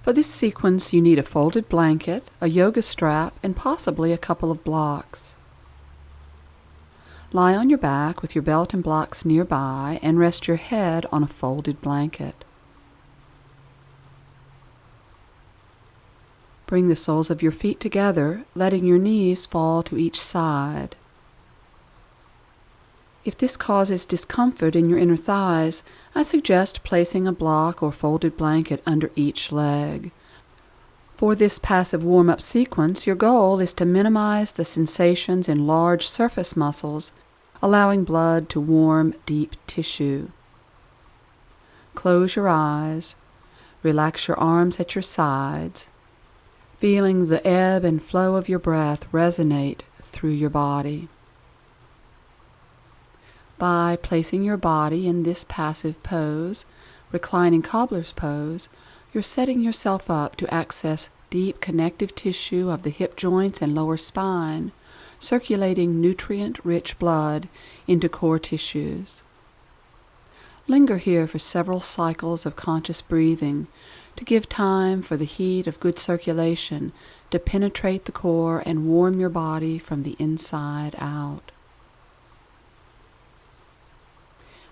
For this sequence, you need a folded blanket, a yoga strap, and possibly a couple of blocks. Lie on your back with your belt and blocks nearby and rest your head on a folded blanket. Bring the soles of your feet together, letting your knees fall to each side. If this causes discomfort in your inner thighs, I suggest placing a block or folded blanket under each leg. For this passive warm-up sequence, your goal is to minimize the sensations in large surface muscles, allowing blood to warm deep tissue. Close your eyes. Relax your arms at your sides, feeling the ebb and flow of your breath resonate through your body. By placing your body in this passive pose, reclining Cobbler's pose, you're setting yourself up to access deep connective tissue of the hip joints and lower spine, circulating nutrient-rich blood into core tissues. Linger here for several cycles of conscious breathing to give time for the heat of good circulation to penetrate the core and warm your body from the inside out.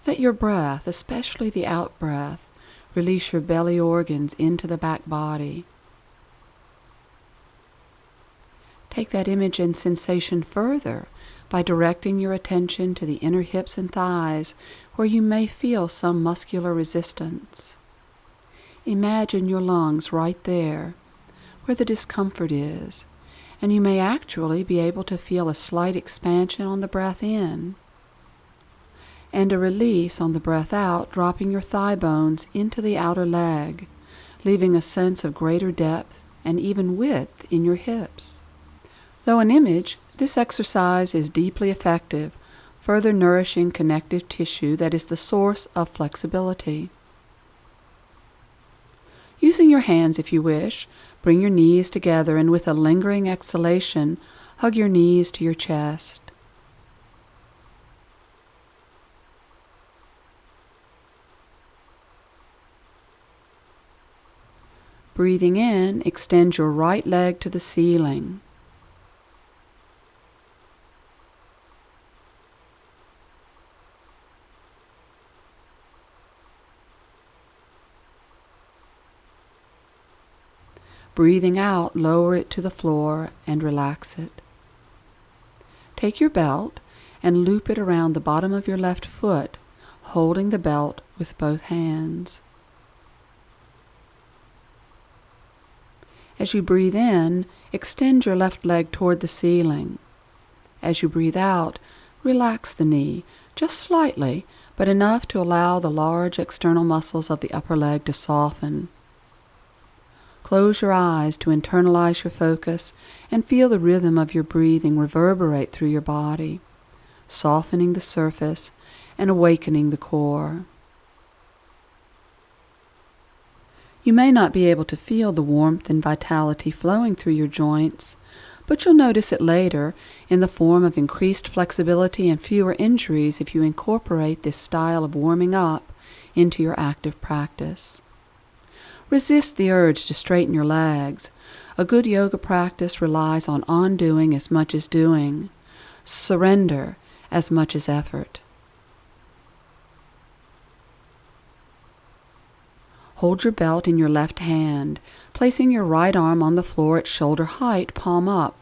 Let your breath, especially the out-breath, release your belly organs into the back body. Take that image and sensation further by directing your attention to the inner hips and thighs where you may feel some muscular resistance. Imagine your lungs right there, where the discomfort is, and you may actually be able to feel a slight expansion on the breath in, and a release on the breath out, dropping your thigh bones into the outer leg, leaving a sense of greater depth and even width in your hips. Though an image, this exercise is deeply effective, further nourishing connective tissue that is the source of flexibility. Using your hands if you wish, bring your knees together and with a lingering exhalation, hug your knees to your chest. Breathing in, extend your right leg to the ceiling. Breathing out, lower it to the floor and relax it. Take your belt and loop it around the bottom of your left foot, holding the belt with both hands. As you breathe in, extend your left leg toward the ceiling. As you breathe out, relax the knee, just slightly, but enough to allow the large external muscles of the upper leg to soften. Close your eyes to internalize your focus and feel the rhythm of your breathing reverberate through your body, softening the surface and awakening the core. You may not be able to feel the warmth and vitality flowing through your joints, but you'll notice it later in the form of increased flexibility and fewer injuries if you incorporate this style of warming up into your active practice. Resist the urge to straighten your legs. A good yoga practice relies on undoing as much as doing, surrender as much as effort. Hold your belt in your left hand, placing your right arm on the floor at shoulder height, palm up.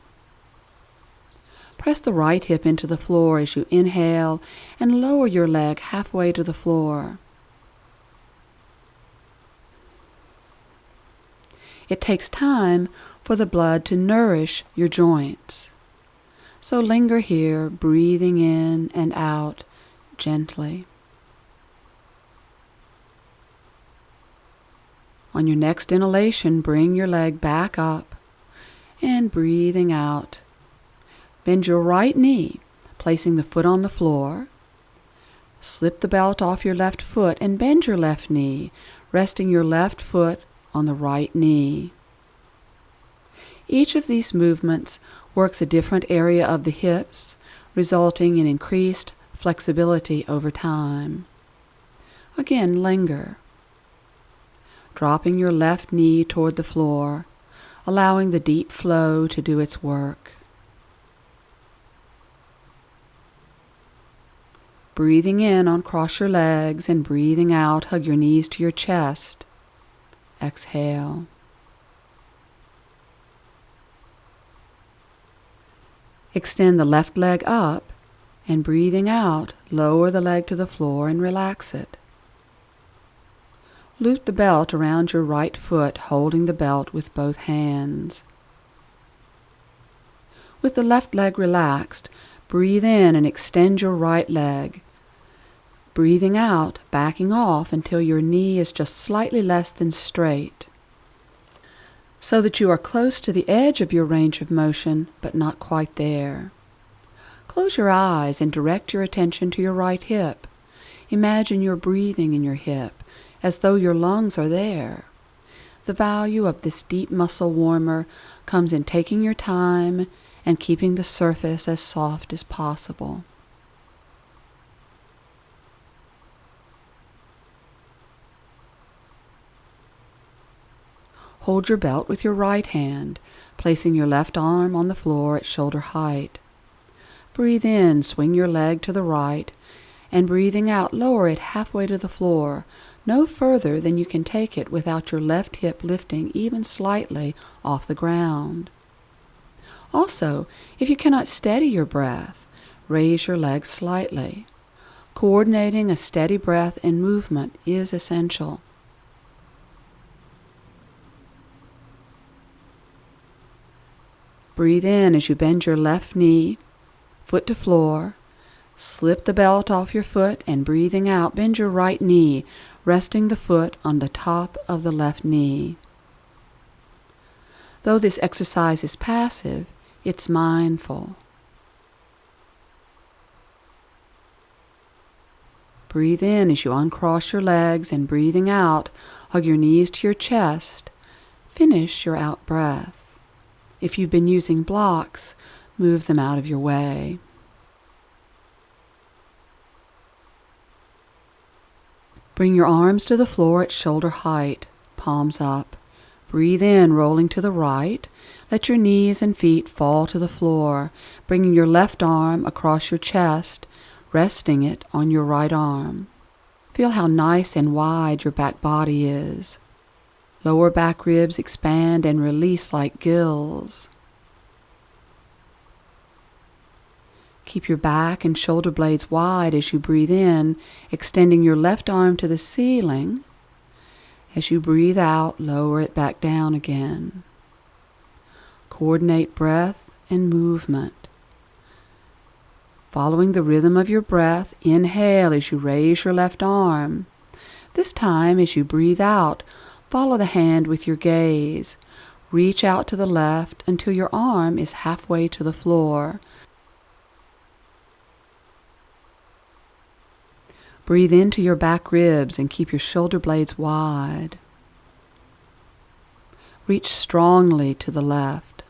Press the right hip into the floor as you inhale and lower your leg halfway to the floor. It takes time for the blood to nourish your joints. So linger here, breathing in and out gently. On your next inhalation, bring your leg back up and breathing out. Bend your right knee, placing the foot on the floor. Slip the belt off your left foot and bend your left knee, resting your left foot on the right knee. Each of these movements works a different area of the hips, resulting in increased flexibility over time. Again, linger. dropping your left knee toward the floor, allowing the deep flow to do its work. Breathing in, uncross your legs, and breathing out, hug your knees to your chest. Exhale. Extend the left leg up, and breathing out, lower the leg to the floor and relax it. Loop the belt around your right foot, holding the belt with both hands. With the left leg relaxed, breathe in and extend your right leg. Breathing out, backing off until your knee is just slightly less than straight, so that you are close to the edge of your range of motion, but not quite there. Close your eyes and direct your attention to your right hip. Imagine you're breathing in your hip, as though your lungs are there. The value of this deep muscle warmer comes in taking your time and keeping the surface as soft as possible. Hold your belt with your right hand, placing your left arm on the floor at shoulder height. Breathe in, swing your leg to the right, and breathing out, lower it halfway to the floor, no further than you can take it without your left hip lifting even slightly off the ground. Also, if you cannot steady your breath, raise your legs slightly. Coordinating a steady breath and movement is essential. Breathe in as you bend your left knee, foot to floor. Slip the belt off your foot, and breathing out, bend your right knee, resting the foot on the top of the left knee. Though this exercise is passive, it's mindful. Breathe in as you uncross your legs, and breathing out, hug your knees to your chest. Finish your out breath. If you've been using blocks, move them out of your way. Bring your arms to the floor at shoulder height, palms up. Breathe in, rolling to the right. Let your knees and feet fall to the floor, bringing your left arm across your chest, resting it on your right arm. Feel how nice and wide your back body is. Lower back ribs expand and release like gills. Keep your back and shoulder blades wide as you breathe in, extending your left arm to the ceiling. As you breathe out, lower it back down again. Coordinate breath and movement. Following the rhythm of your breath, inhale as you raise your left arm. This time, as you breathe out, follow the hand with your gaze. Reach out to the left until your arm is halfway to the floor. Breathe into your back ribs and keep your shoulder blades wide. Reach strongly to the left.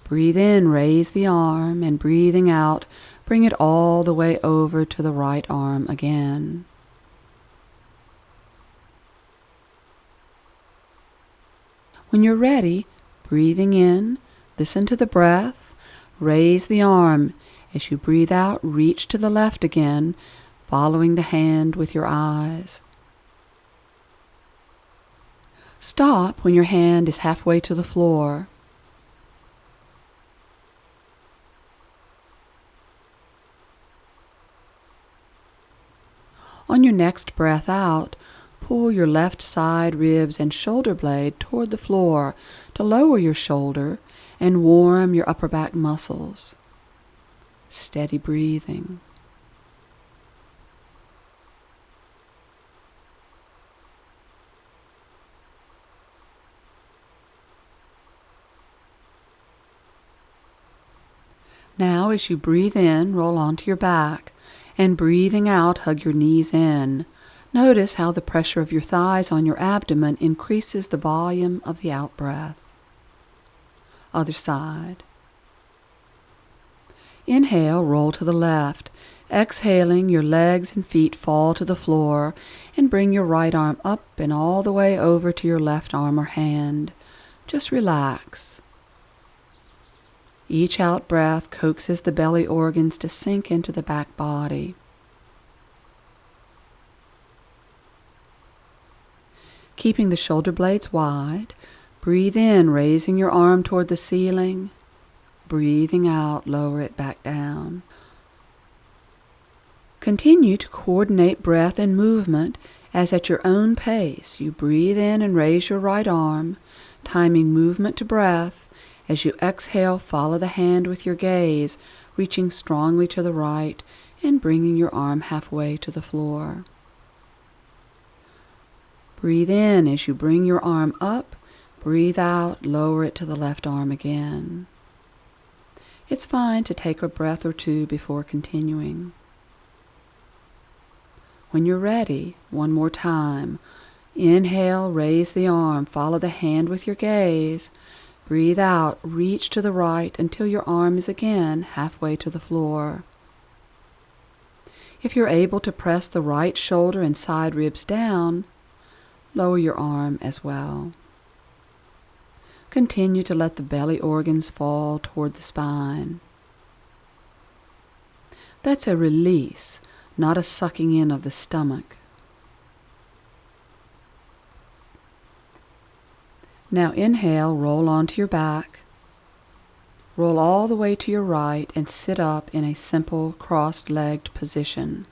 Breathe in, raise the arm, and breathing out, bring it all the way over to the right arm again. When you're ready, breathing in, listen to the breath, raise the arm. As you breathe out, reach to the left again, following the hand with your eyes. Stop when your hand is halfway to the floor. On your next breath out, pull your left side ribs and shoulder blade toward the floor to lower your shoulder and warm your upper back muscles. Steady breathing. Now, as you breathe in, roll onto your back, and breathing out, hug your knees in. Notice how the pressure of your thighs on your abdomen increases the volume of the out-breath. Other side. Inhale, roll to the left, Exhaling, your legs and feet fall to the floor and bring your right arm up and all the way over to your left arm or hand. Just relax. Each out-breath coaxes the belly organs to sink into the back body. Keeping the shoulder blades wide, breathe in, raising your arm toward the ceiling. Breathing out, lower it back down. Continue to coordinate breath and movement as at your own pace you breathe in and raise your right arm, timing movement to breath. As you exhale, follow the hand with your gaze, reaching strongly to the right and bringing your arm halfway to the floor. Breathe in as you bring your arm up. Breathe out, lower it to the left arm again. It's fine to take a breath or two before continuing. When you're ready, one more time. Inhale, raise the arm, follow the hand with your gaze. Breathe out, reach to the right until your arm is again halfway to the floor. If you're able to press the right shoulder and side ribs down, lower your arm as well. Continue to let the belly organs fall toward the spine. That's a release, not a sucking in of the stomach. Now inhale, roll onto your back. Roll all the way to your right and sit up in a simple crossed-legged position.